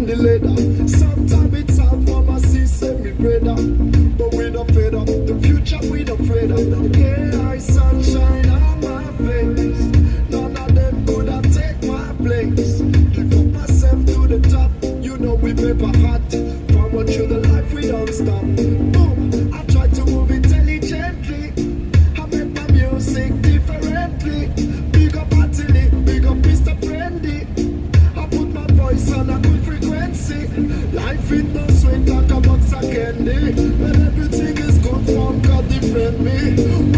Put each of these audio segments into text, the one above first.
the leather. Sometimes it's hard for my sister, me brother. But we not fed up, the future we not afraid of. Yeah, I sunshine on my face. None of them could have take my place. Lift up myself to the top, you know we paper hot. Forward through the life we don't stop. Boom, I try to move intelligently. I make my music differently. Big up Atili, big up Mr. Friendly. I put my voice on a good frequency. Life is no sweet like a box of candy. But everything is good from God defend me.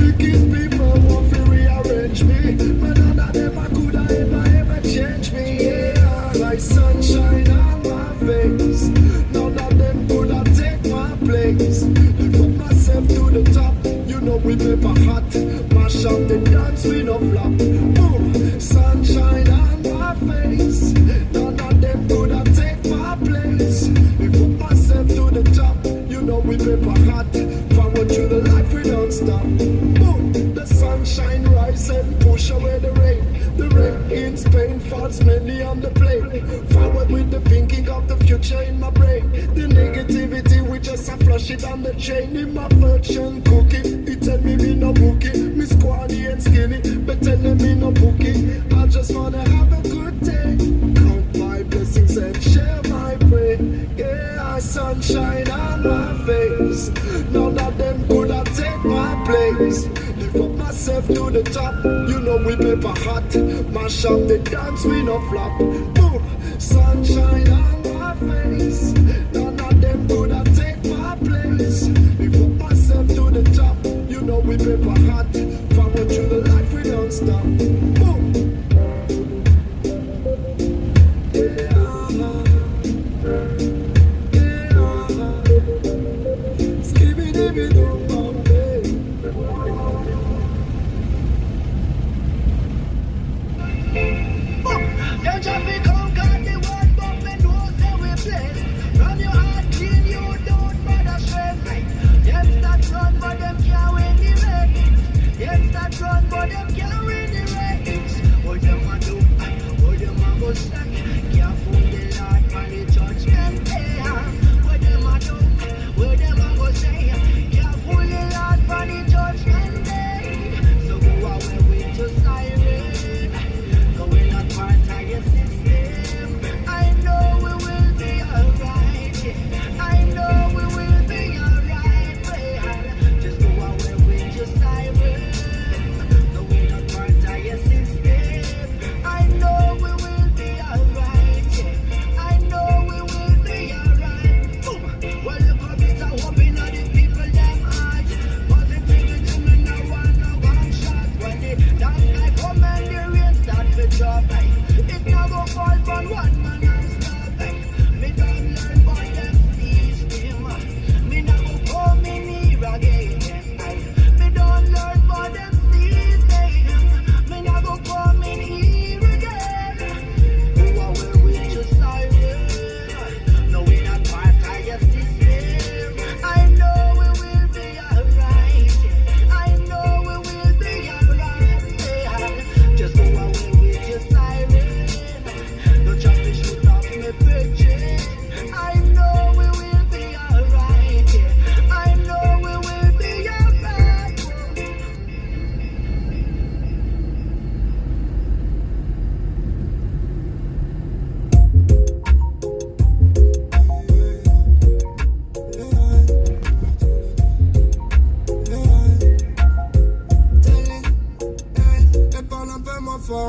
Wicked people want to rearrange me. But none of them I could ever change me. Yeah, like sunshine on my face. None of them could have take my place. Lift up myself to the top. You know we paper hot. Mash up the dance we no flop. Boom, sunshine on my face. None of them could have take my place. Lift up myself to the top. You know we paper hot. Forward through the life we don't stop. Boom, the sunshine rise and push away the rain. The rain in Spain falls mainly on the plane. Forward with the thinking of the future in my brain. The negativity we just a flush it on the chain. In my virgin cookie, it tell me no bookie. Me squally and skinny, but telling me no bookie. I just wanna have a good day. Count my blessings and share my pain. Yeah, sunshine on my face. None of them could have take my place. Lift up myself to the top. You know we paper hot. Mash up the dance we no flop. Boom, sunshine on my face. None of them could have take my place. Lift up myself to the top. You know we paper hot. Forward through the life we don't stop. Boom.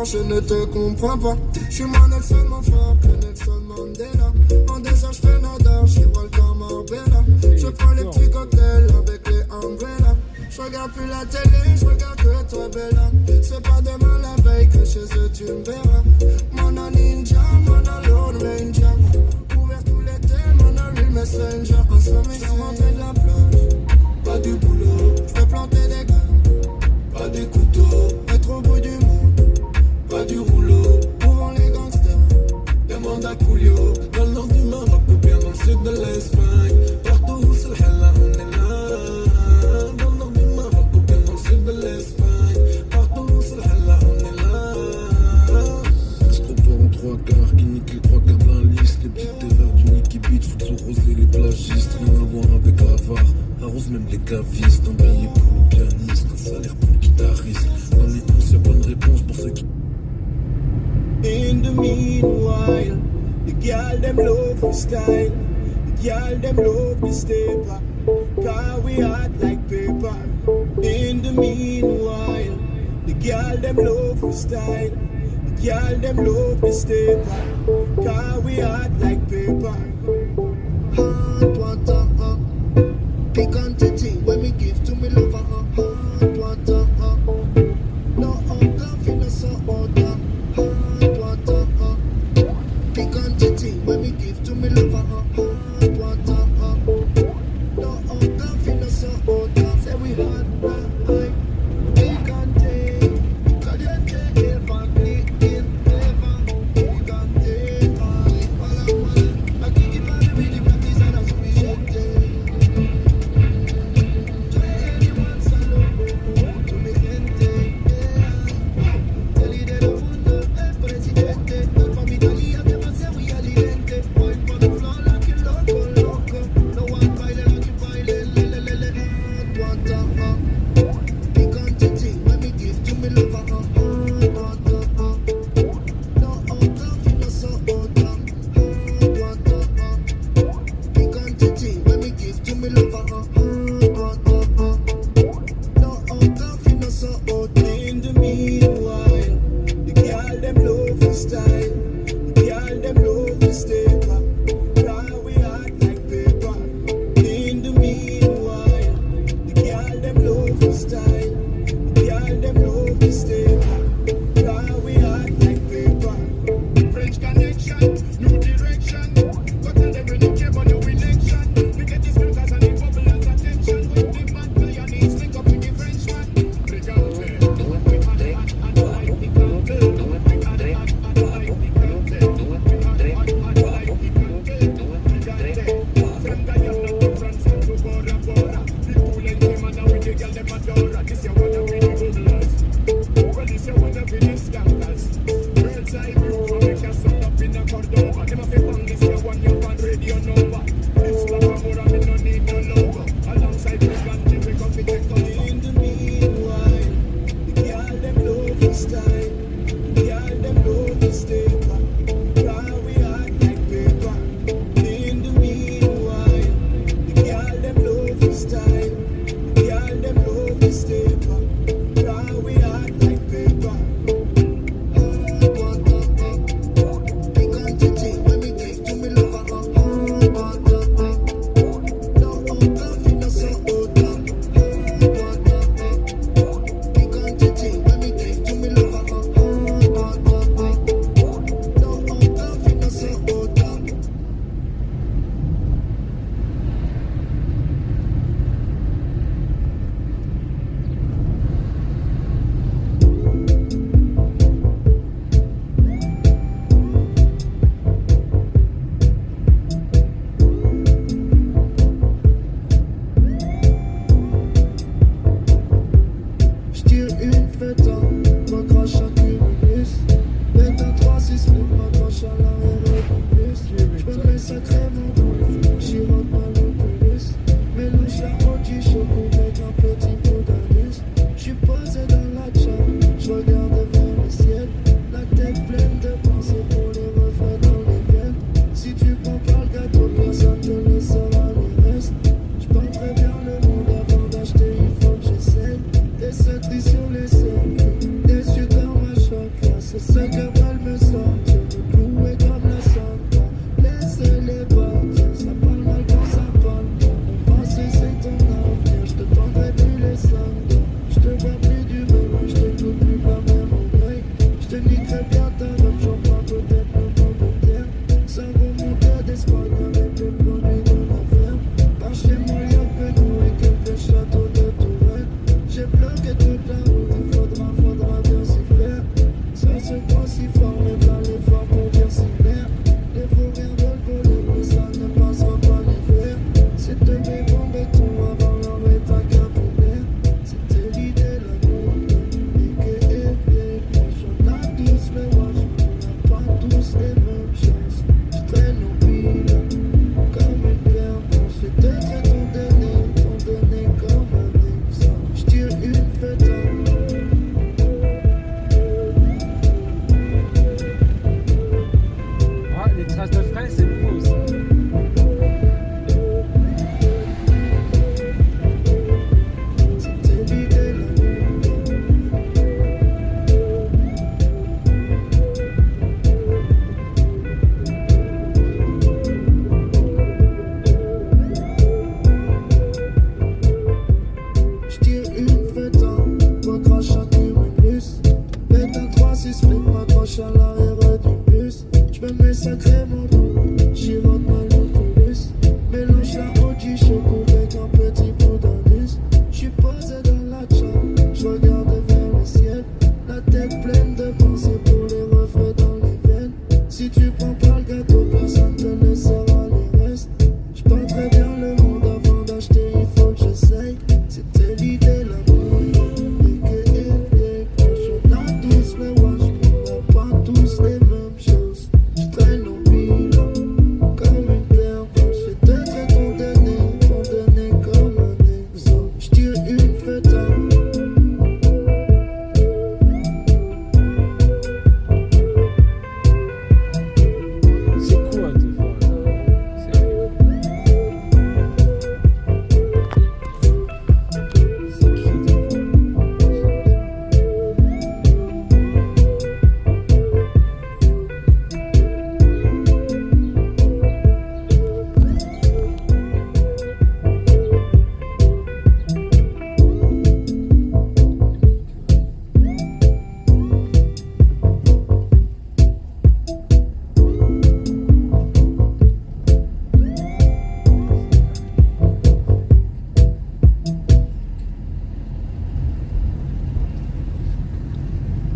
Je ne te comprends pas. Je suis moins Nelson fort que Nelson Mandela. En désert, je fais nada, je suis comme Marbella. Je prends les petits cocktails avec les umbrellas. Je regarde plus la télé, je regarde que toi, Bella. C'est pas demain la veille que chez eux tu me verras. Mon ninja, mon Lord Ranger. Ouvert tout l'été, mon real messenger. En sommeil, sur rentrée de la plage. Pas du boulot, je fais planter des gars. Pas des couteaux, être au bout du monde. Pas du rouleau, pour les gangsters. Demande à Coolio. Dans le nord du Maroc ou bien dans le sud de l'Espagne. Partout où c'est le hella, on est là. Dans le nord du Maroc ou bien dans le sud de l'Espagne. Partout où c'est le hella, on est là. Je trop en trois quarts qui nique les trois quarts de la liste. Les petites erreurs 11, même les gavistes. Un billet pour le pianiste, un salaire pour le guitariste. Dans les 11, y'a pas de réponse pour ceux qui. In the meanwhile, the girl them love the style. The girl them love the stepper. Cause we hot like paper. In the meanwhile, the girl them love the style. The girl them love the stepper. Cause we hot like paper. Hot water, pick on the thing when me give to me lover, hot water, no coffee, no soda, hot water, pick on the thing when me give to me lover, hot water, no coffee, no soda, say we hot, right, pick on the, caliente, ever, clean, ever, pick on the, wala, aquí que para mí ni practice era suficiente. Comme une pervenche, je te traite ton donné, accroche à l'arrière du bus. J'mets mes sacrément dans, girote ma locus. Mélange la OG choco avec un petit bout d'indice. J'suis posé dans la chambre, j'regarde vers le ciel. La tête pleine de pensées pour les reflets dans les veines. Si tu prends pas le gâteau, personne te laissera les restes. J'prends très bien le monde avant d'acheter, il faut que j'essaye. C'était l'idée là-bas. Et que on a tous les watch, on n'a pas tous les mêmes choses. J'traîne au bilan comme une pervers. J'fais deux traits condamné comme un exo. J'tire une fête à C'est quoi tes voix là? Sérieux? C'est qui tes voix?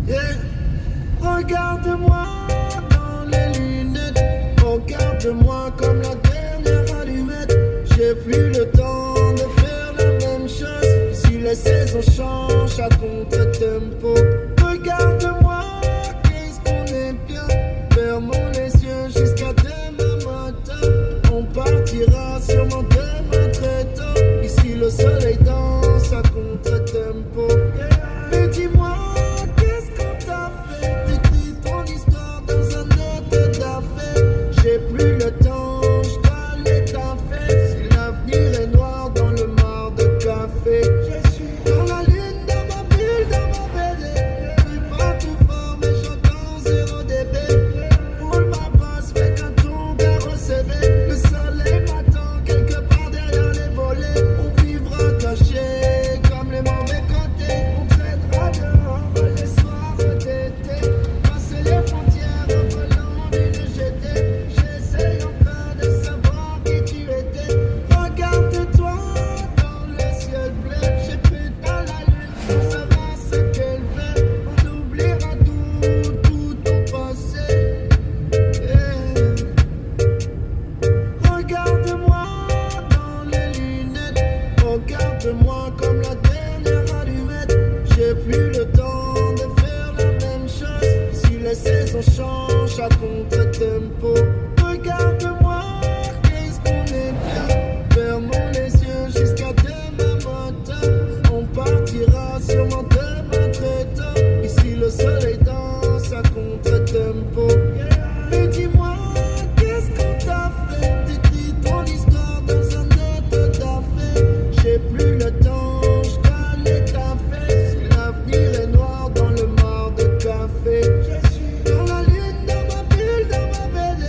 Yeah. Regarde-moi dans les lunettes, regarde-moi comme la dernière allumette. J'ai plus le temps de faire la même chose. Si les saisons changent à contre-tempo, regarde-moi, qu'est-ce qu'on est bien. Fermons les yeux jusqu'à demain matin. On partira sûrement demain très tôt. Ici le soleil danse à contre-tempo. Mais dis-moi, qu'est-ce qu'on t'a fait? T'écris ton histoire dans un autre d'affaires. J'ai plus le temps, j'dois les taffer. Si l'avenir est noir dans le mar de café, je suis dans la lune, dans ma bulle, dans ma BD. Je suis pas tout fort, mais j'entends 0 dB. Roule ma basse, fais qu'un tour vers un CV. Le soleil m'attend quelque part derrière les volets. On vivra caché comme les mauvais côtés. On traînera dehors les soirs d'été. Passer les frontières, un peu l'envie de jeter. J'essaye encore de savoir qui tu étais. Regarde-toi dans le ciel bleu. J'ai plus dans la lune pour savoir ce qu'elle fait. On oubliera tout ton passé. Regarde-moi dans les lunettes, regarde-moi comme la dernière allumette. J'ai plus le temps de faire la même chose. Si les saisons changent à contre-tempo, regarde-moi, qu'est-ce qu'on est bien. Fermons les yeux jusqu'à demain matin. On partira sûrement demain très tôt. Ici le soleil danse à contre-tempo. Mais dis-moi, qu'est-ce qu'on t'a fait? T'écris ton histoire dans un autre d'affaires. J'ai plus le temps, j'dois les taffer. Si l'avenir est noir dans le mar de café, je suis dans la lune, dans ma bulle, dans ma BD.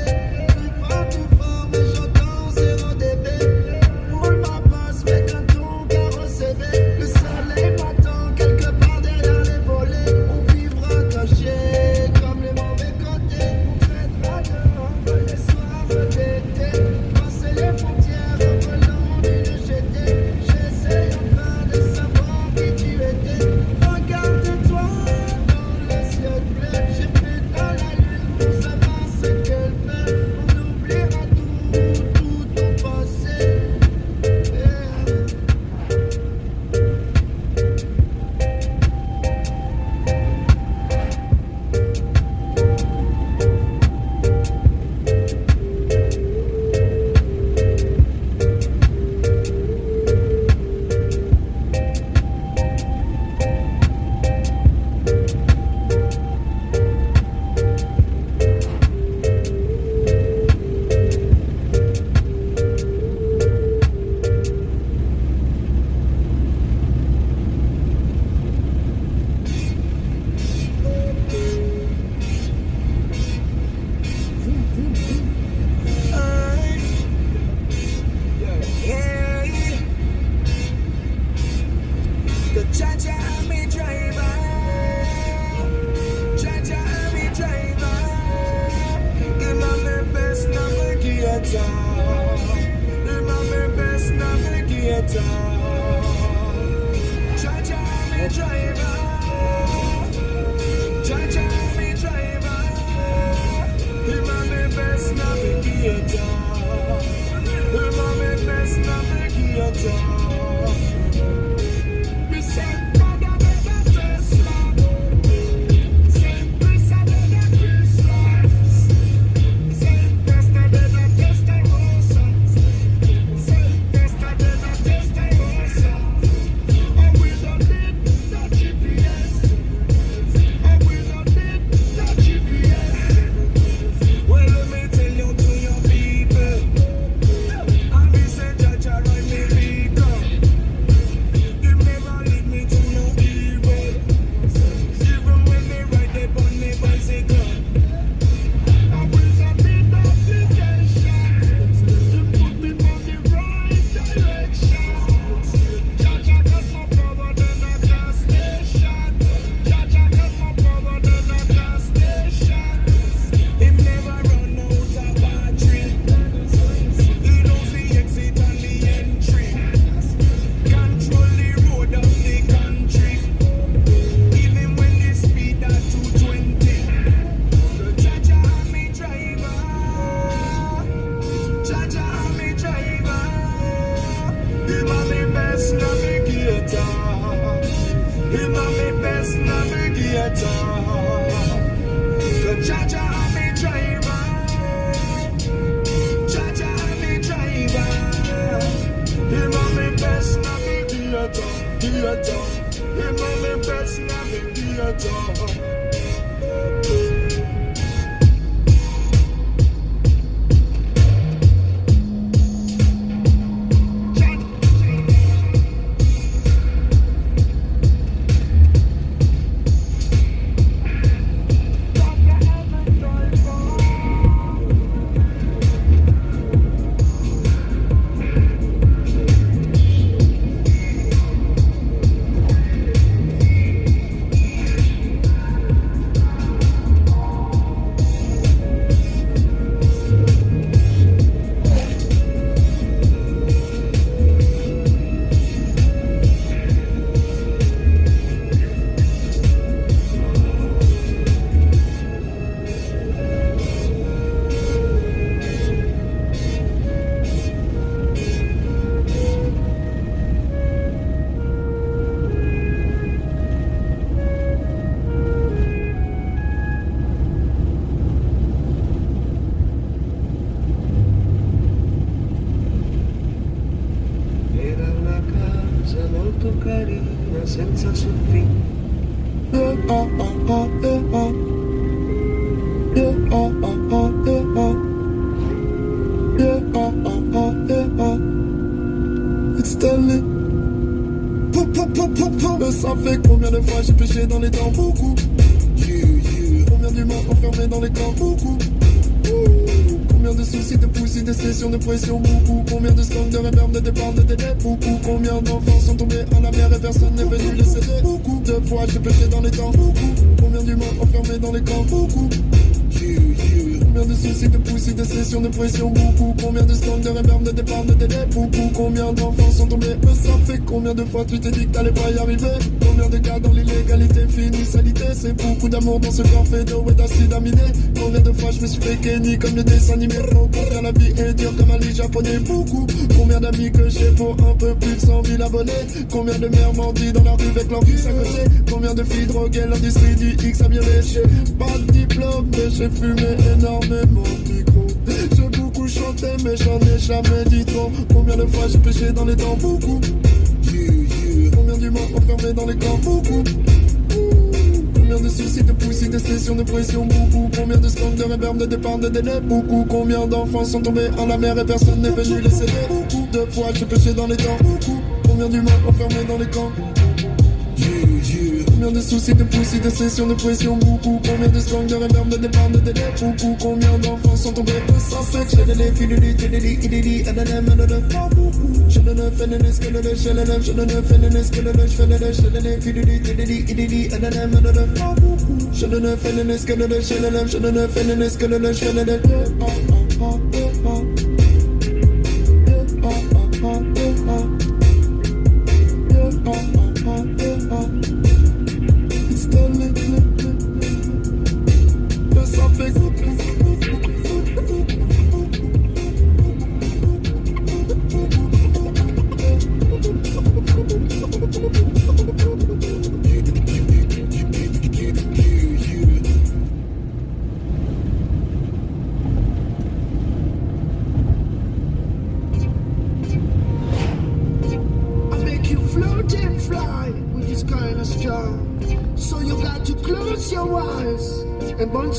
carina senza sul fin. It's telling. Mais ça fait combien de fois j'ai péché dans les temps? Beaucoup. Combien d'humains enfermés dans les camps? Beaucoup. Combien de soucis, de poussis, de sessions, de pression? Beaucoup. Combien de stands, de réverbes, de départs, de délais? Beaucoup. Combien d'enfants sont tombés à la mer et personne n'est venu les aider? Beaucoup. De fois j'ai péché dans les temps? Beaucoup. Combien d'humains enfermés dans les camps? Beaucoup. Combien de soucis, de poussis, de sessions, de pression? Beaucoup. Combien de stands, de réverbes, de départs, de délais? Beaucoup. Combien d'enfants sont tombés? Mais ça fait combien de fois tu t'es dit que t'allais pas y arriver? Combien de gars dans l'illégalité finie salité? C'est beaucoup d'amour dans ce corps fait d'eau et d'acide aminé. Combien de fois je me suis fait kenny comme les dessins animés? Oh, combien la vie est dure comme un lit japonais? Beaucoup. Combien d'amis que j'ai pour un peu plus de 100 000 abonnés? Combien de mères mendies dans la rue avec leur fils à côté? Combien de filles droguées, l'industrie du X a bien léché? Pas de diplôme mais j'ai fumé énormément de micro. J'ai beaucoup chanté mais j'en ai jamais dit trop. Combien de fois j'ai péché dans les temps? Beaucoup. Combien d'humains enfermés dans les camps? Beaucoup. Combien de soucis, de poussis, de sessions, de pression? Beaucoup. Combien de stands, de réverbes, de départs, de délais? Beaucoup. Combien d'enfants sont tombés à la mer et personne n'est venu les aider? Beaucoup. De fois j'ai péché dans les temps? Beaucoup. Combien d'humains enfermés dans les camps? Combien de soucis, de poussis, de sessions, de pression? Beaucoup. Combien de stands, de réverbes, de départs, de délais? Beaucoup. Combien d'enfants sont tombés? Ça fait que j'ai les filles, je ne fais ne que le je ne je ne fais ne que le je fais le je ne fais je ne fais ne que le je ne fais ne que le je fais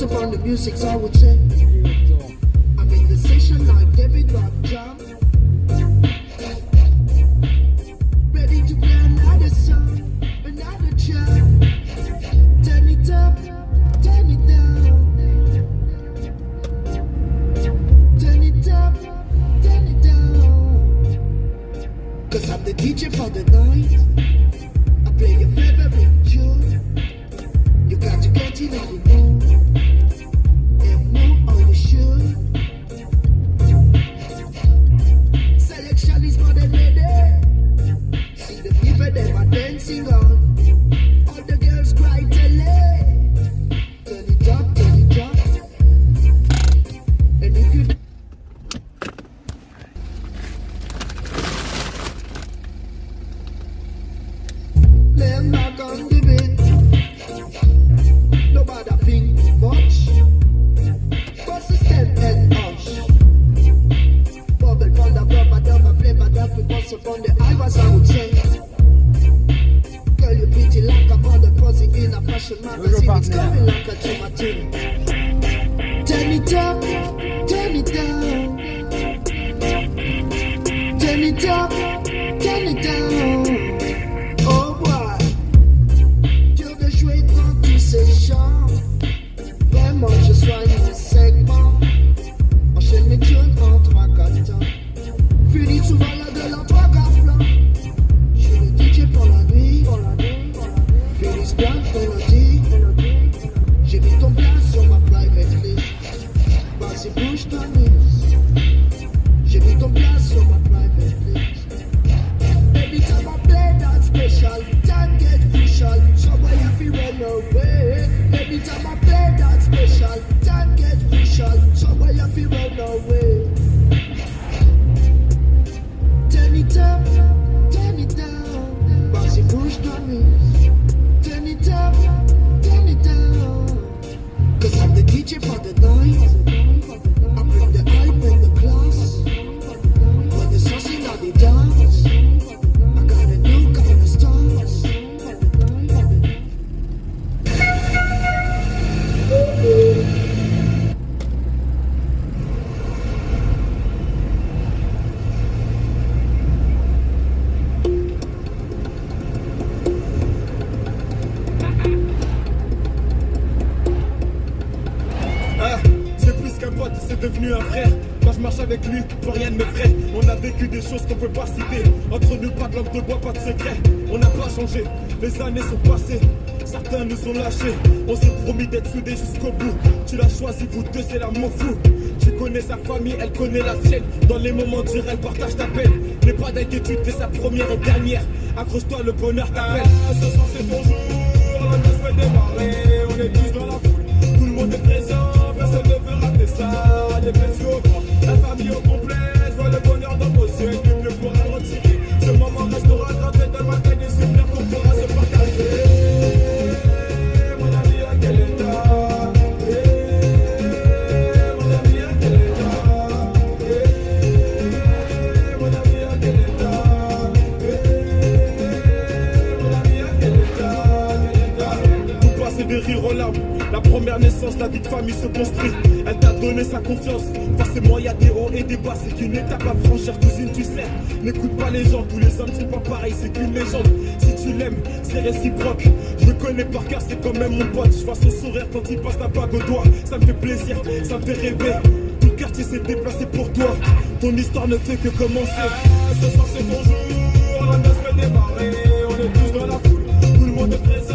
upon the music, I would say I'm in the session like David Rock Jam, ready to play another song, another jam. Turn it up, turn it down. Turn it up, turn it down. Cause I'm the DJ for the night. I play your favorite tune. You got to get in on the mood. Selection is more than ready. See the people them are dancing on. All the girls cry tele. Turn it up, turn it up. And if you lay 'em back on the bed, nobody think much. Bust a step and hush. Bubble from the rubber, double flavor that we bust upon the iris, I would say. Girl, you pretty like a mother posing in a fashion magazine. It's coming like a tomato. Turn it up, turn it down. Turn it up, turn it down. Oh boy, tu veux jouer dans tous ces champs. Vraiment, je soigne le segment. Enchaîne mes tunes en 3-4 temps. Finis souvent là de la vague à flanc. Je suis le DJ pour la nuit. Félix Blanc, mélodie. J'ai mis ton place sur ma private list. Vas-y, bouge ton list. J'ai mis ton place sur ma private list. Every time I play that special, time get crucial. Somewhere you feel run away. Every time I play that special, time get crucial. Somewhere you feel run away. Turn it up, turn it down. Vas-y, bouge ton list. Turn it up, turn it down. Cause I'm the DJ for the night. I bring the hype in the class. When the sauce in the dance, I got a new kind of style. c'est devenu un frère. Quand je marche avec lui, plus rien ne m'effraie. On a vécu des choses qu'on peut pas citer. Entre nous, pas de langue de bois, pas de secret. On n'a pas changé, les années sont passées. Certains nous ont lâchés, on s'est promis d'être soudés jusqu'au bout. Tu l'as choisi, vous deux, c'est l'amour fou. Tu connais sa famille, elle connaît la tienne. Dans les moments durs, elle partage ta peine. N'aie pas d'inquiétude, t'es sa première et dernière. Accroche-toi, le bonheur t'appelle. Ce soir c'est ton jour, la noce fait démarrer. On est tous dans la foule, tout le monde est présent. Personne ne veut rater ça, des petits au grand. La famille au complet, je vois le bonheur dans vos yeux. Nul ne pourra le retirer. Ce moment restera gravé dans ma tête, des souvenirs qu'on pourra se partager. De rire aux larmes, la première naissance, la vie de famille se construit. Elle t'a donné sa confiance. Forcément, y a des hauts et des bas, c'est qu'une étape à franchir, cousine, tu sais. N'écoute pas les gens, tous les hommes sont pas pareils, c'est qu'une légende. Si tu l'aimes, c'est réciproque. Je le connais par cœur, c'est quand même mon pote. Je vois son sourire quand il passe la bague au doigt. Ça me fait plaisir, ça me fait rêver. Tout le quartier s'est déplacé pour toi. Ton histoire ne fait que commencer. Ce soir, c'est ton jour, la noce fait démarrer. On est tous dans la foule, tout le monde est présent.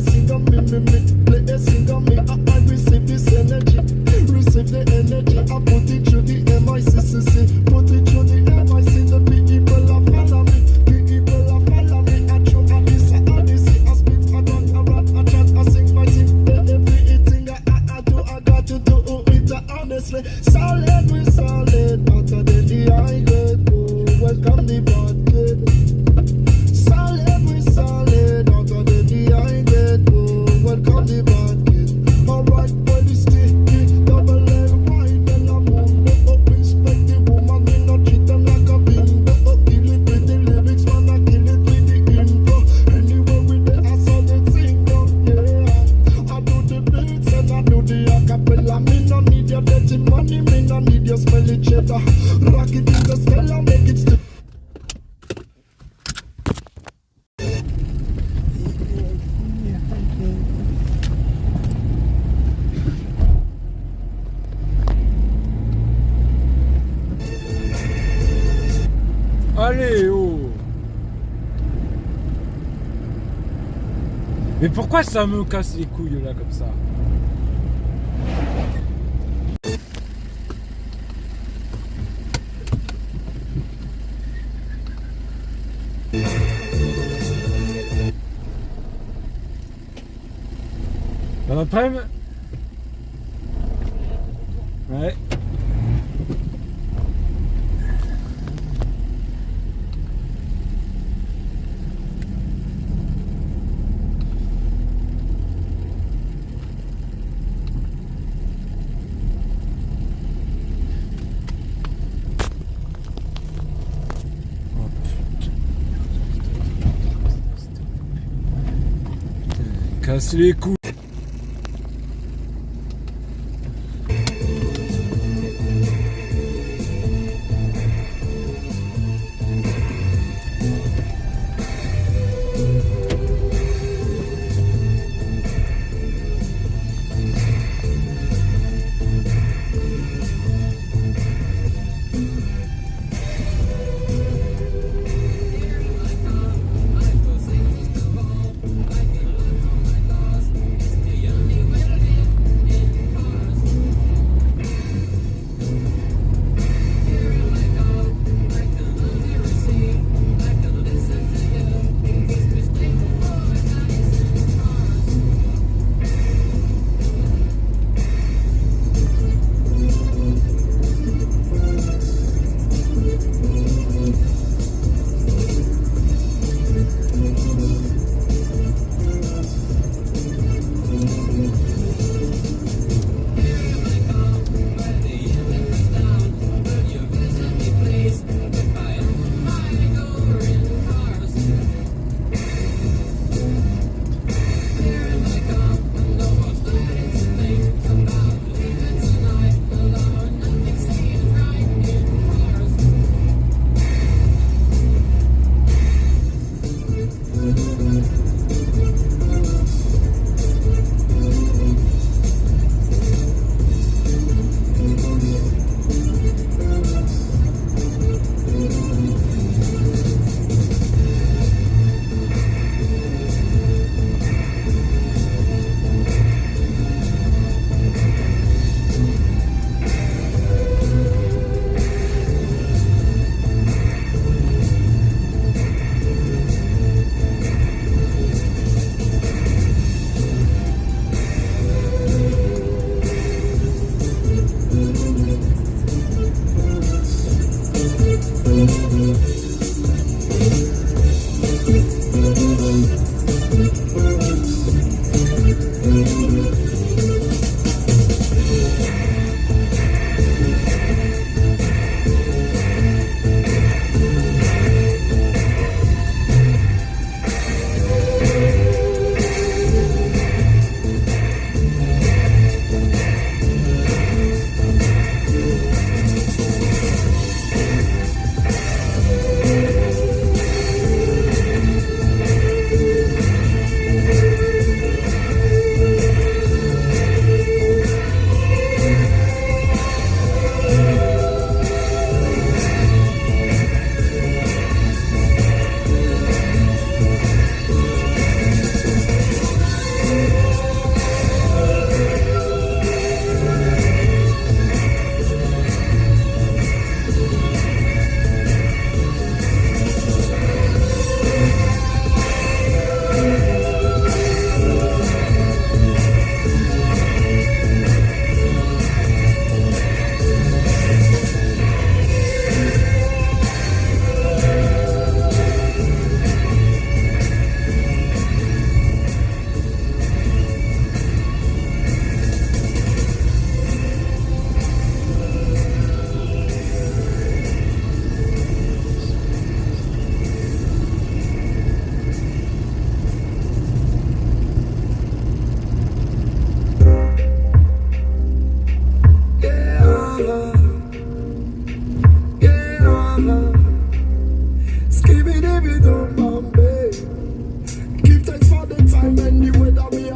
blessing on me, blessing on me. I receive this energy, receive the energy. I put it through the MICCC, put it through the MIC. The people are follow me, people are follow me. I throw a this, I spit, I run, I rap, I chat, I sing my thing. Everything I do, I got to do it honestly. Solid, we solid, hotter than the high grade. Oh, welcome the bad kid. Solid, we solid, hotter than the high grade. Oh, welcome the bad kid. Alright, well, it's sticky, double leg wide, and I'm on the up. Respect the woman, me not treat them like a bimbo. Kill it with the lyrics, man, I kill it with the info. Anywhere with the I saw the thing down, yeah. I do the beats and I do the acapella. Me no need your dirty money, me no need your smelly cheddar. Rock it in the stella, make it stick. Allez, oh. Mais pourquoi ça me casse les couilles là comme ça? Bon après-midi. Ouais. Casse les couilles.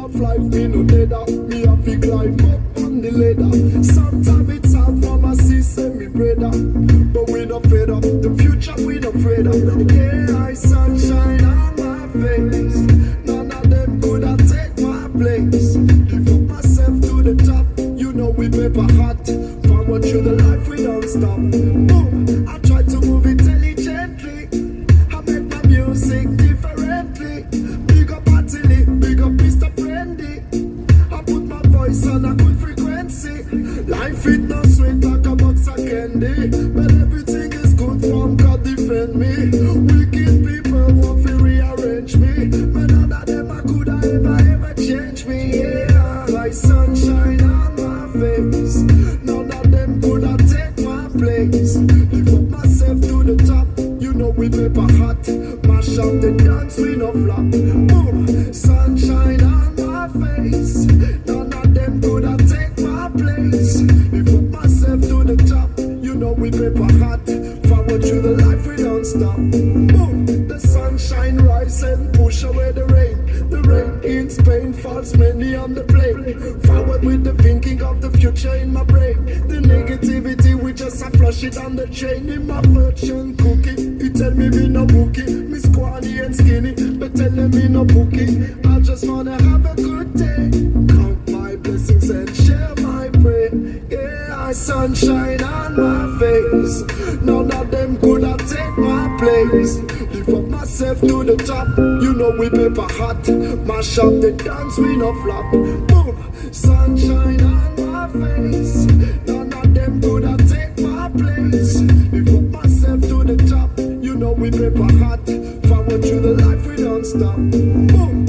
of life, me no deader. Me have to climb up on the ladder. Sometimes it's hard for my sister, me brother. But we not fed up, the future we not afraid of. Yeah, I sunshine on my face. None of them could have take my place. Lift up myself to the top, you know we paper hot. Forward through the life we don't stop. Boom, I try to move intelligently. I make my music differently. Big up Atili, big up Mr. Friendly. I put my voice on a good frequency. Life it no sweet like a box of candy, but everything is good from God defend me. Wicked people want to rearrange me, but none of them I could ever change me. Yeah, like sunshine on my face. None of them could have take my place. Lift up myself to the top, you know we paper hot. Mash up the dance, we no flop. Boom, sunshine on my face. None of them could have take my place. Lift up myself to the top, you know we paper hot. Forward through the life, we don't stop. Boom, the sunshine rise and push away the rain. The rain in Spain falls many on the plane. Forward with the thinking of the future in my brain. The negativity, we just a flush it on the chain. In my virgin cookie, he tell me no bookie. Me squally and skinny, but telling me no bookie. I just wanna have a good day. Count my blessings and share my prayer. Yeah, I sunshine on my face. None of them could have take my place. Lift up myself to the top, you know we paper hot. Mash up the dance, we no flop. Boom, sunshine on my face. None of them could have take my place. Lift up myself to the top, you know we paper hot. Forward through the life, we don't stop. Boom.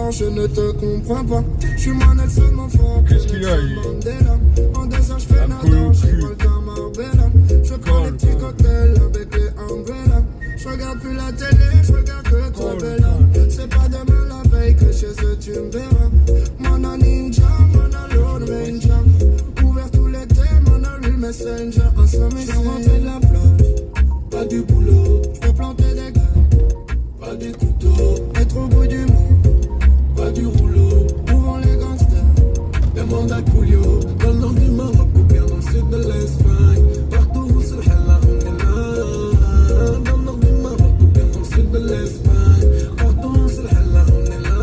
Je ne te comprends pas. Je suis moi Nelson fort. Qu'est-ce qu'il a en 2 heures je fais nada. Je vole comme Arbella. Je prends les petits cocktails avec les umbrellas. Je regarde plus la télé, je regarde que toi Bella. C'est pas demain la veille que chez eux tu me verras. Mon ninja, mon Lord Ranger. Ouvert tout l'été, mon real messenger. En somme, je suis rentré de la plage. Pas du boulot, je peux planter des graines. Pas des couteaux, être au bout du monde. Pas du rouleau, où vont les gangsters? Demande à Coolio. Dans le nord du Maroc ou bien dans le sud de l'Espagne. Partout où c'est le hella, on est là. Dans le nord du Maroc ou bien dans le sud de l'Espagne. Partout où c'est le hella, on est là.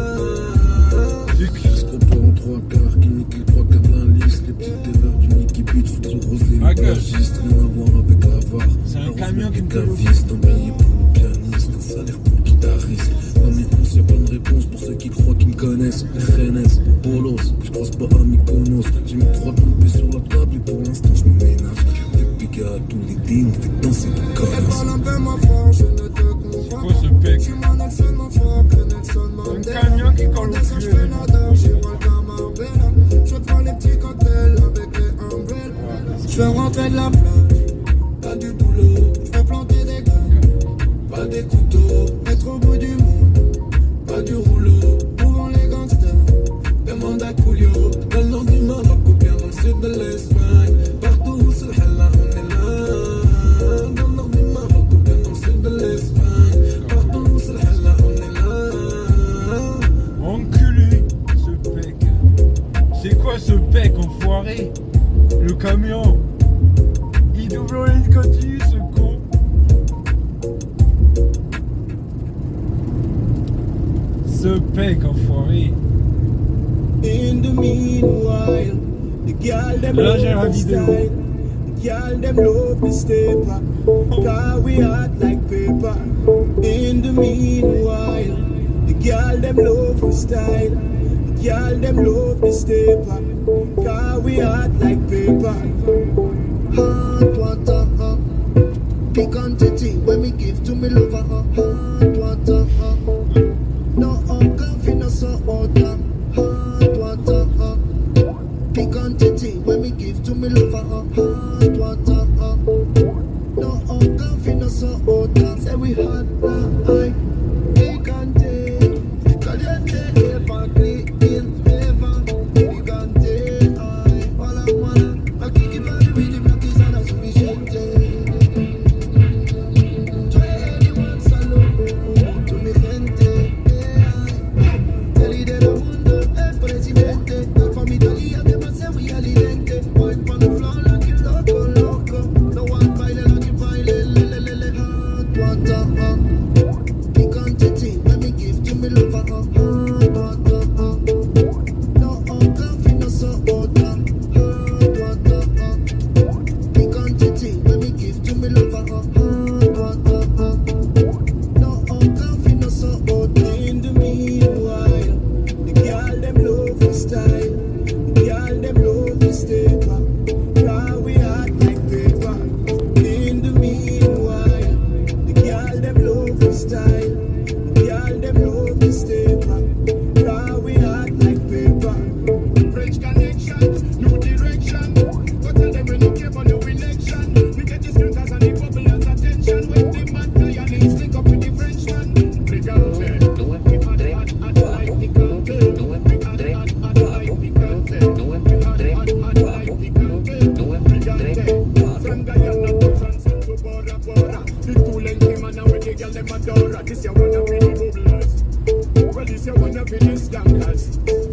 Jusqu'au tour trois quarts, qui nique les trois quarts de la liste. Les petites erreurs du nid qui bute, foutent sous rose les bagagistes. Rien à voir avec la VAR. C'est un camion qui me fait le caviste, un billet pour le pianiste, un salaire pour le guitariste. Dans mes onces, y'a pas de réponse pour ceux qui croient qu'ils me connaissent. Rennes, Polos, je croise pas à Mykonos. J'ai mis 3 tombées sur la table et pour l'instant je me ménage. Avec Pika, tous les dîmes, fait danser des Elle connasses. parle un peu ma foi, je ne te comprends quoi ce pas. bec? Je suis mon Nelson, mon frère, que Nelson Mandela. camion qui colle au Quand descend, cul. je fais nada, j'y vois le Marbella. Je te prends les petits cocktails avec les umbrellas. Je fais rentrer de la plage, pas du boulot. Je fais planter des graines, pas des couteaux. Être au bout du monde, pas du rouleau. Pour les gangsters, demande à Coolio. Dans le nord du Maroc ou bien dans le sud de l'Espagne. Partout où c'est le halal, on est là. Dans le nord du Maroc ou bien dans le sud de l'Espagne. Partout où c'est le halal, on est là. Enculé, ce bec. C'est quoi ce bec enfoiré? Le camion. Il double en ligne continue ce con. Ce bec enfoiré. In the meanwhile, the girl them Là, j'ai la love the vidéo. style. The girl them love the stepper. Cause we hot like paper. In the meanwhile, the girl them love the style. The girl them love the stepper. Cause we hot like paper. Hot water, pick on titty when me give to me lover. Hot water, no coffee, no soda. Hot water, pick on titty when me give to me lover. Hot water, no coffee, no soda. Say we hot now, picante, caliente, never clean, never picante. Hola, hola, aquí que va a vivir una tisana suficiente. Anyone saludo to mi gente. El líder del mundo, el presidente. La familia demasiado y alidente. Voy pa' the floor like you loco, loco. No one baile like you baile, le. Hot water, picante tea, let me give to me lover. Hot water, no coffee, no soda. Hot water, picante tea, let me give to me lover. Hot water, no coffee, no soda. In the meanwhile, the girl them love the style. The girl them love the stepper. Cause we hot like paper. In the meanwhile, the girl them love the style. The girl them love the stepper. Cause we hot like paper. French connection, new direction. Go tell them we don't care for no election. We get the screamers and the bubblers attention. When the mad Guyanese link up with the Frenchman. Picante, we hot like picante. We hot like picante. We hot like picante. From Guyana to France and to Bora Bora. The two lengthy man and with the girl them adora. This you wanna be the bubblers. Well, this you wanna be the skankers.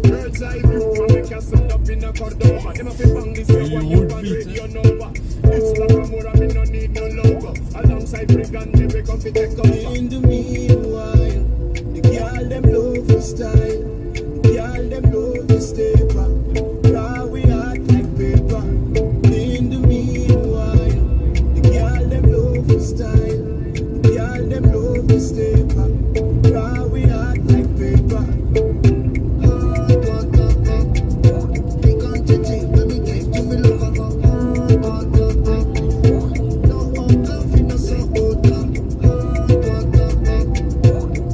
Bird's eye view from the castle up in a Cordova. Them a fi bang this you one you on radio Nova. It's Nakamura, me no need no logo. Alongside Brigand, me we come fi take over. In the meanwhile, the girl them love the style. The girl them love the stepper. Cause we hot like paper. In the meanwhile, the girl them love the style. The girl them love the stepper. Cause we hot like paper. Hot water, picante tea, let me give to me lover. Hot water, no coffee, no soda. Hot water,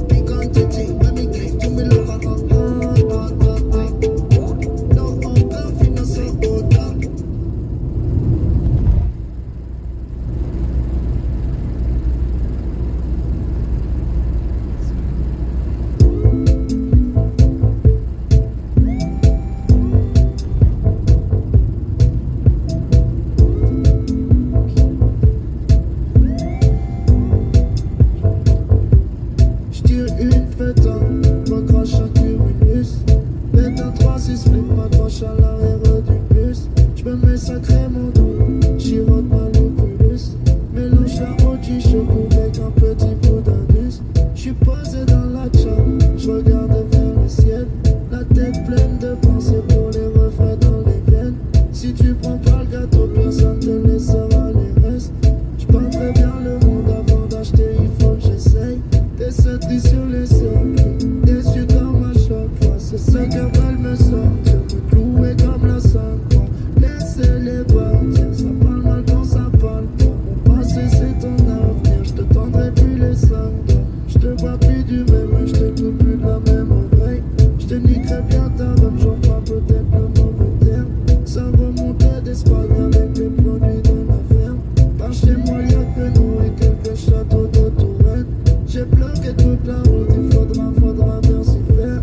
picante tea, let me give to me lover. Hot water, no coffee, no soda. J'tire une feta, ma crache à cumulus. Pète un 3-6 flip, m'accroche à l'arrière du bus. J'me mets sacrément doux, chirote ma lupulus. Mélange la OG choco avec un petit bout d'indus. J'suis posé dans la chambre, j'regarde vers le ciel. La tête pleine de pensées penser pour les refrains dans les veines. Si tu prends pas le gâteau, personne te laissera les restes. J'penserais bien le monde avant d'acheter, il faut que j'essaye. Des sauteries sur les circuits, déçu comme à chaque fois. C'est ce qu'elles veulent me sortir, me clouer comme la sainte. Laissez-les partir, ça parle mal quand ça parle pas. Mon passé c'est ton avenir, je te tendrai plus les 5 doigts. Je te vois plus du même, je te coupe plus de la même oreille. Je te niquerai bien ta robe, j'en parle peut-être le mauvais terme. Ça remontait d'Espagne avec les produits de la ferme. Par chez moi y'a que nous et quelques châteaux de Touraine. J'ai bloqué toute la route, il faudra bien s'y faire.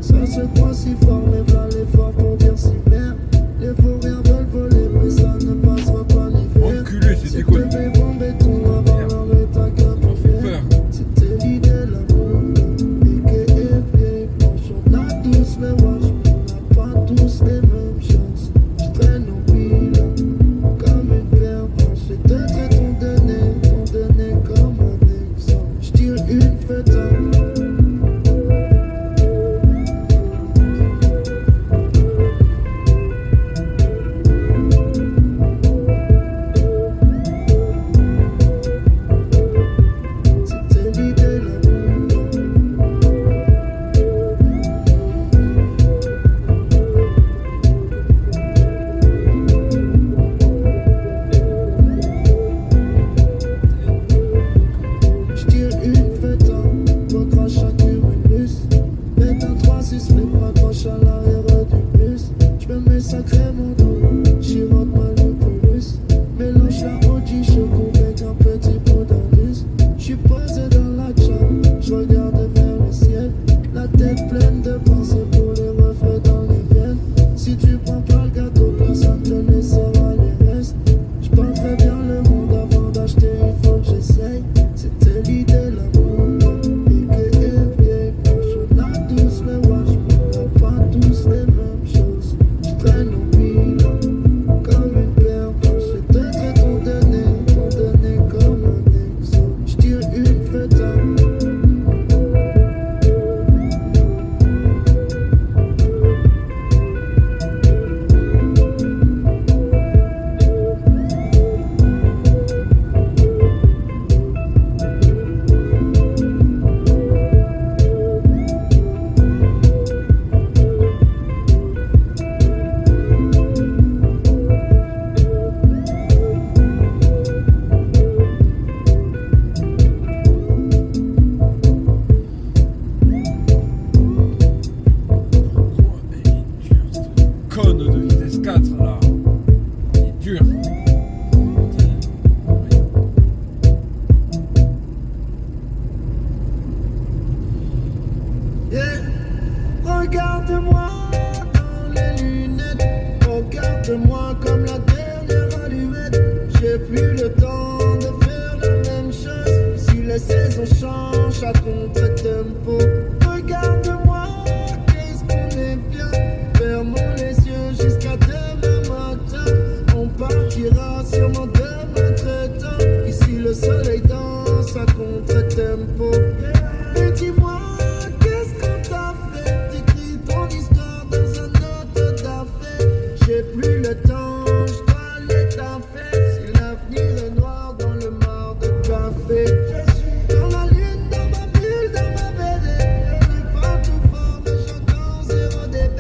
Ça se croit si fort, mais voilà l'effort pour dire si merde. Les vauriens veulent voler, mais ça ne passera pas l'hiver. Enculé, c'était quoi? C'était en béton avant l'arrêt à Cap-Vert. C'était l'idée, l'amour, piqué et vieille planche. On a tous les wash, on n'a pas tous les mêmes chances. Je traîne au bilan, comme une paire blanche. Et te traite ton donné comme un exemple. Je tire une fête à regarde-moi dans les lunettes, regarde-moi comme la dernière allumette. J'ai plus le temps de faire la même chose. Si les saisons changent à contre-tempo, regarde-moi, qu'est-ce qu'on est bien. Fermons les yeux jusqu'à demain matin. On partira sûrement demain très tard. Ici le soleil danse à contre-tempo. Et dis-moi, j'ai plus le temps, je dois aller taffer. Si l'avenir est noir dans le mar de café, je suis dans la lune, dans ma bulle, dans ma BD. Je suis pas tout fort, mais j'entends 0 dB.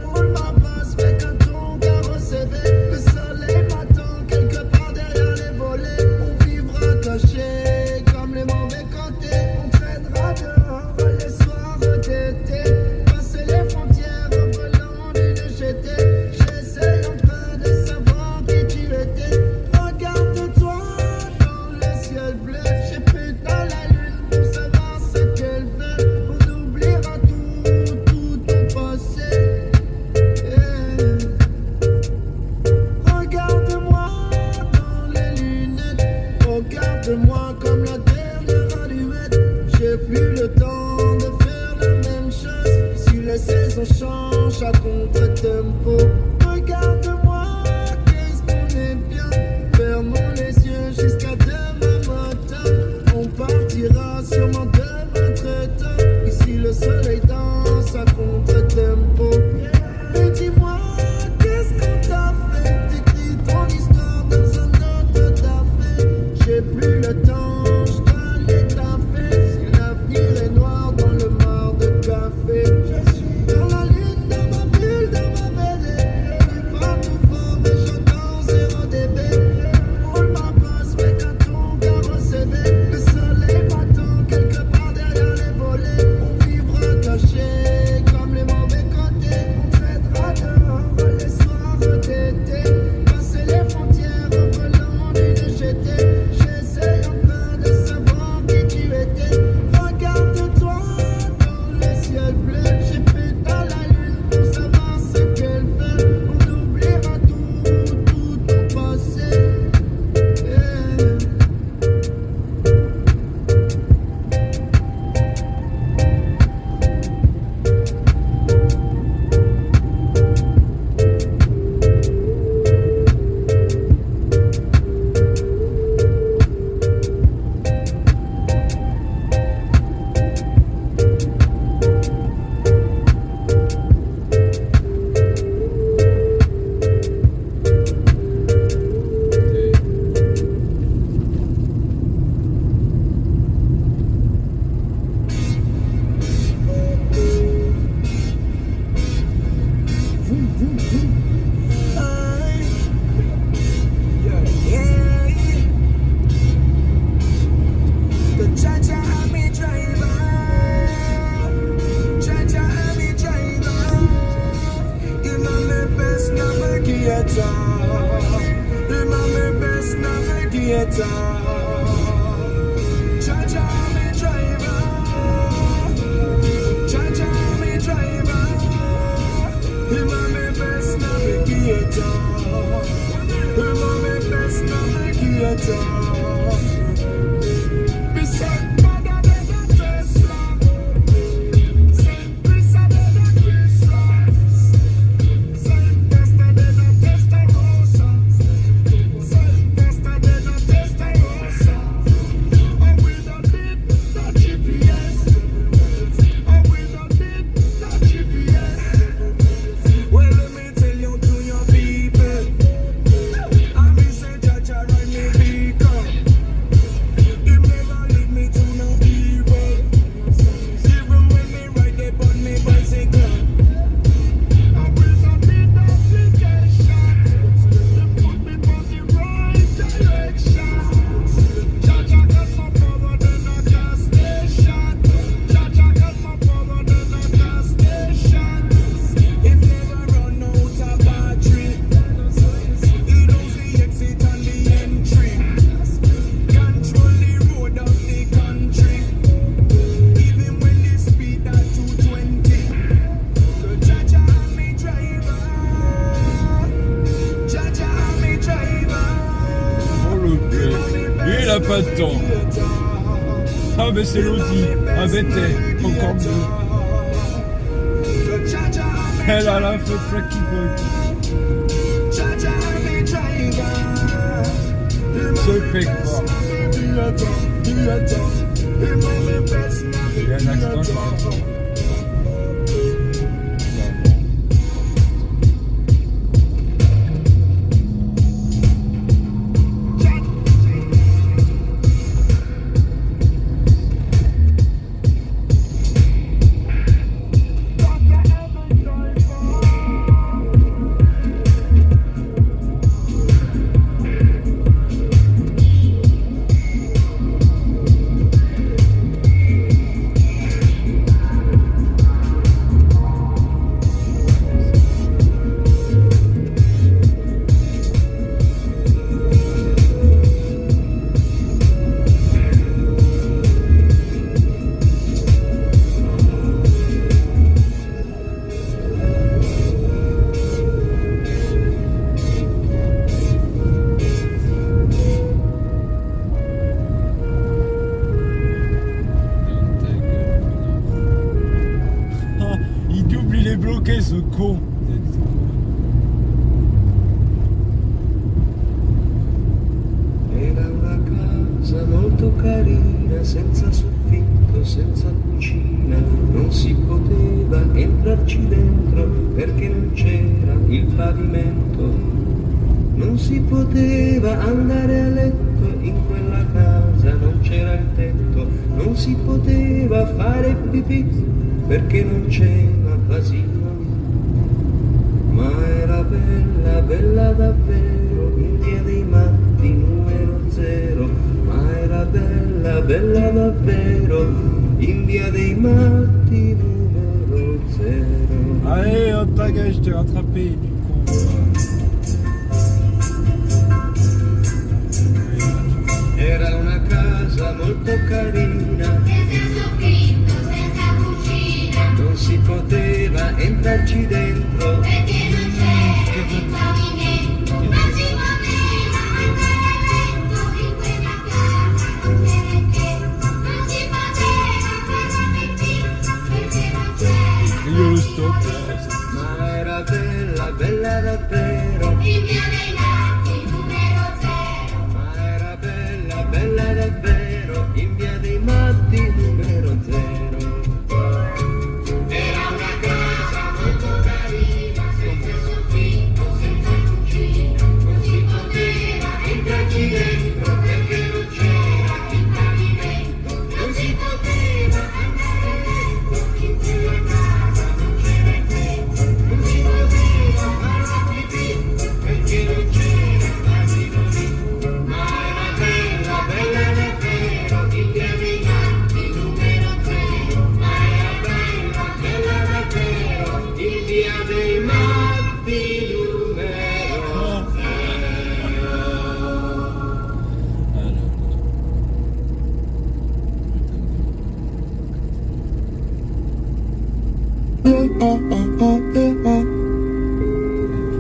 Roule ma passe, fais qu'un ton carreau CV. Le soleil m'attend quelque part derrière les volets. On vivra caché comme les mauvais côtés. On traînera dehors les soirs d'été. Passer les frontières en volant d'une jetée. Regarde-moi comme la dernière allumette. J'ai plus le temps de faire la même chose. Si les saisons changent à contre-tempo, regarde-moi, qu'est-ce qu'on est bien. Fermons les yeux jusqu'à demain matin. On partira sûrement demain très tard. Ici le soleil danse à contre-tempo. The Jaja Army driver, Jaja Army driver, him a me best navigator, him a me best navigator. Jaja Army driver, Jaja Army driver, him a me best navigator, him a me best navigator. Pas de temps. Ah mais c'est l'Audi, un BT, encore mieux. Elle a la feu Flaky Boy. Ce pec fort. Il y a un accident par exemple. Bloqué ce con. Era una casa molto carina, senza soffitto, senza cucina, non si poteva entrarci dentro perché non c'era il pavimento, non si poteva andare a letto in quella casa, non c'era il tetto, non si poteva fare pipì perché non c'era l'asilo. Ma era bella, bella davvero, in via dei Matti numero 0. Ma era bella, bella davvero, in via dei Matti numero 0. Allez, hop, baguette, je t'ai rattrapé, du con. Era una casa molto carina, Senza soffitto, senza cucina, non si poteva entrarci dentro perché non c'era il pavimento, non si poteva andare a letto in quella casa, non c'era il tetto, non si poteva fare pipì perché non c'era Io lo stop. ma era bella, bella davvero, in via dei Nati numero 0. ma era bella, bella davvero, in via dei Matti numero 0. Era una casa molto carina, senza soffitto, senza cucina, non si poteva entrarci dentro perché non c'era il pavimento, non si poteva andare a letto in quella casa, non c'era il tetto, non si poteva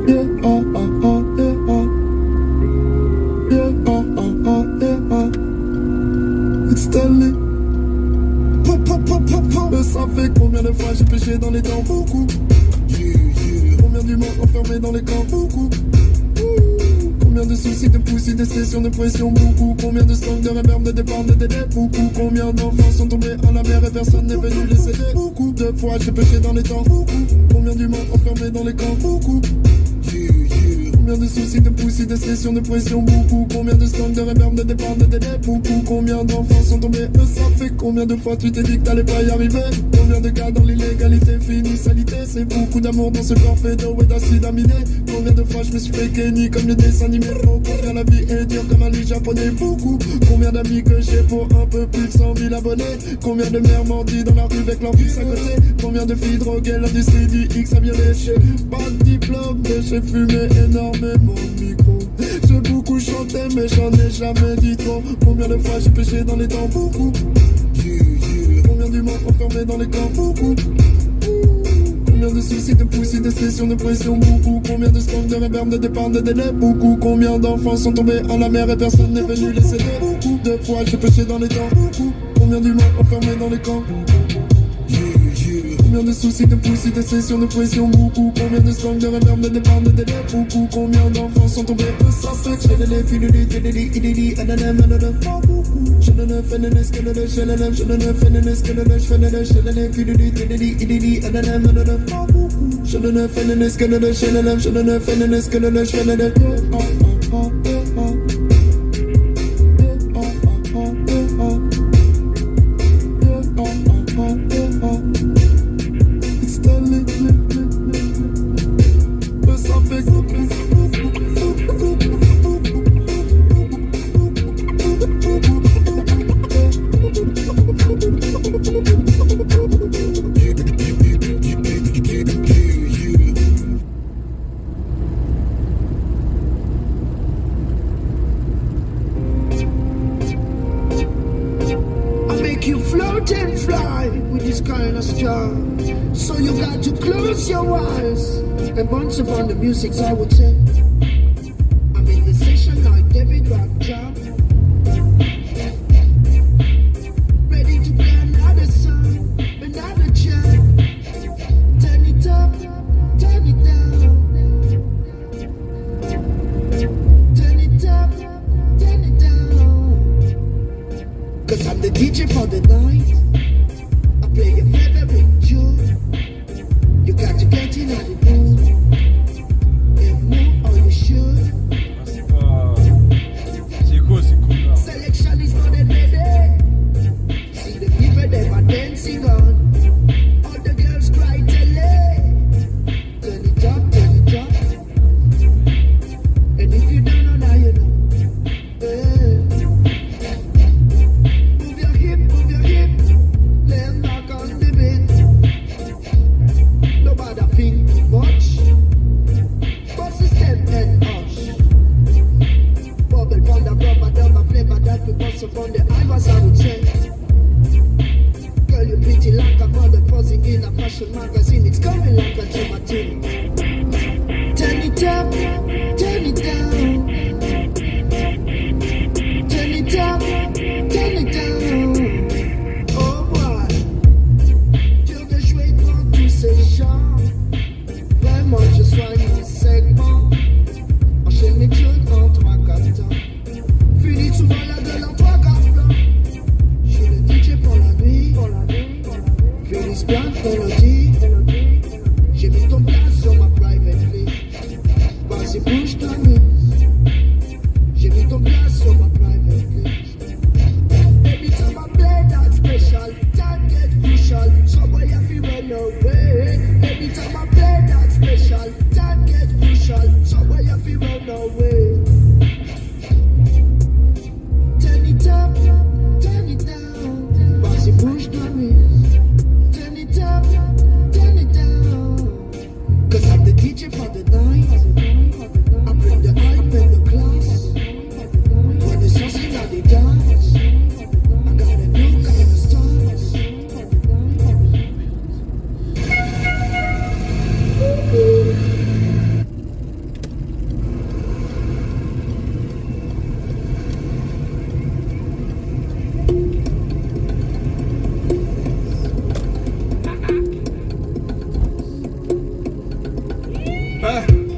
Yeah, It's Stanley. Ça fait combien de fois j'ai péché dans les temps? Beaucoup. Combien d'humains enfermés dans les camps? Beaucoup. Combien de soucis, de poussis, de sessions, de pression? Beaucoup. Combien de songs, de réverb, de départ, de délai? Beaucoup. Combien d'enfants sont tombés à la mer et personne n'est venu les aider? Beaucoup de fois j'ai péché dans les temps? Beaucoup. Combien d'humains enfermés dans les camps? Beaucoup. Combien de soucis, de poussis, de sessions, de pression? Beaucoup. Combien de songs, de réverb, de départ, de délai? Beaucoup. Combien d'enfants sont tombés? Ça fait combien de fois tu t'es dit que t'allais pas y arriver? Combien de gars dans l'illégalité, fini salité? C'est beaucoup d'amour dans ce corps fait d'eau et d'acide aminé. Combien de fois je me suis fait kenny comme les dessins animés? Oh, combien la vie est dure comme un lit japonais? Beaucoup. Combien d'amis que j'ai pour un peu plus de 100 000 abonnés? Combien de mères mordis dans la rue avec leur fils à côté? Combien de filles droguées, l'industrie du X a bien léché? Pas de diplôme, mais j'ai fumé énormément de micro. J'ai beaucoup chanté, mais j'en ai jamais dit trop. Combien de fois j'ai péché dans les temps? Beaucoup. Combien d'humains enfermés dans les camps? Beaucoup. Combien de soucis, de poussis, de sessions, de pression? Beaucoup. Combien de songs, de réverb, de départ, de délai? Beaucoup. Combien d'enfants sont tombés à la mer et personne n'est venu les aider? Beaucoup de fois j'ai péché dans les temps? Beaucoup. Combien d'humains enfermés dans les camps? Combien de soucis, de poussis, de sessions, de pression? Beaucoup. Combien de songs, de réverb, de départ, de délai? Beaucoup. Combien d'enfants sont tombés? Ça fait que j'ai les filles de l'idée, je ne ne fais ne ce que le je ne fais ne ce que le je fais ne je ne fais je ne fais ne ce que le je ne fais ne ce que le je fais ne you float and fly with this kind of star. So you got to close your eyes and bounce upon the music, I would say. I'm in the session like David Rock Job, ready to play another song, another jam. Turn it up, turn it down. Turn it up, turn it down. 'Cause I'm the DJ for the night. I play your favorite tune. You got to get in on the mood and move on your shoes. C'est quoi ces cons-là? Selection is not ready. See the people them are dancing on. All the girls cry tele. Turn it up, turn it up. And if you don't know now you know. Move your hip, lay back on the beat. Nobody think too much. Bust a step and hush. Bubble on the rubber, double flavor that we bust upon the iris, I would say. Girl, you pretty like a mother posing in a fashion magazine. It's coming like a tomato. Turn it up, turn it down. Turn it up, turn it down. Oh boy, dur de jouer devant tous ces gens. Vraiment, je soigne mon segment. Enchaîne les tunes en 3-4 temps. Finis souvent la gueule en 3-4 plans. Je suis le DJ pour la nuit. Félix Blanc, Melody. J'ai mis ton place sur ma private list. Vas-y, bouge ta mise. J'ai mis ton place sur ma private list. Every time I play that special, time get crucial. Somewhere you feel run away. Every time I play that special, time get crucial. Somewhere you feel run away. Turn it up, turn it down. Vas-y, bouge ta mise. Turn it up, turn it down. 'Cause I'm the DJ for the night. I bring the hype and the class. When the sauce in the dance, I got a new kind of style.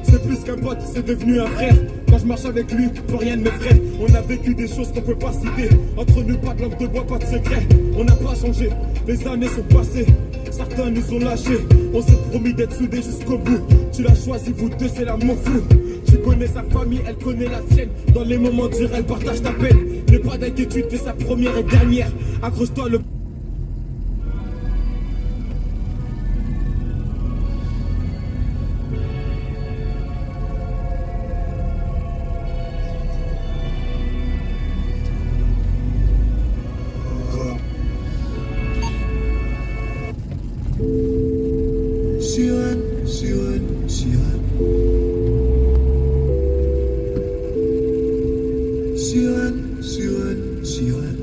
C'est plus qu'un pote, c'est devenu un frère. Quand je marche avec lui, plus rien ne m'effraie. On a vécu des choses qu'on peut pas citer. Entre nous, pas de langue de bois, pas de secret. On n'a pas changé, les années sont passées. Certains nous ont lâchés. On s'est promis d'être soudés jusqu'au bout. Tu l'as choisi, vous deux, c'est l'amour fou. Tu connais sa famille, elle connaît la tienne. Dans les moments durs, elle partage ta peine. N'aie pas d'inquiétude, fais sa première et dernière. Accroche-toi le... Sirène, sirène, sirène. Sirène, sirène, sirène.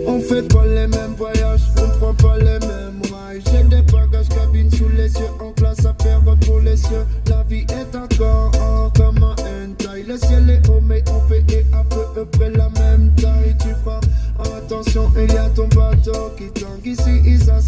On fait pas les mêmes voyages, on prend pas les mêmes rails. J'ai des bagages cabine sous les yeux, en classe à faire pour les cieux. La vie est encore comme un hentai. Le ciel est haut mais on fait et à peu près la même taille. Tu feras attention, il y a ton bateau qui tangue ici, ça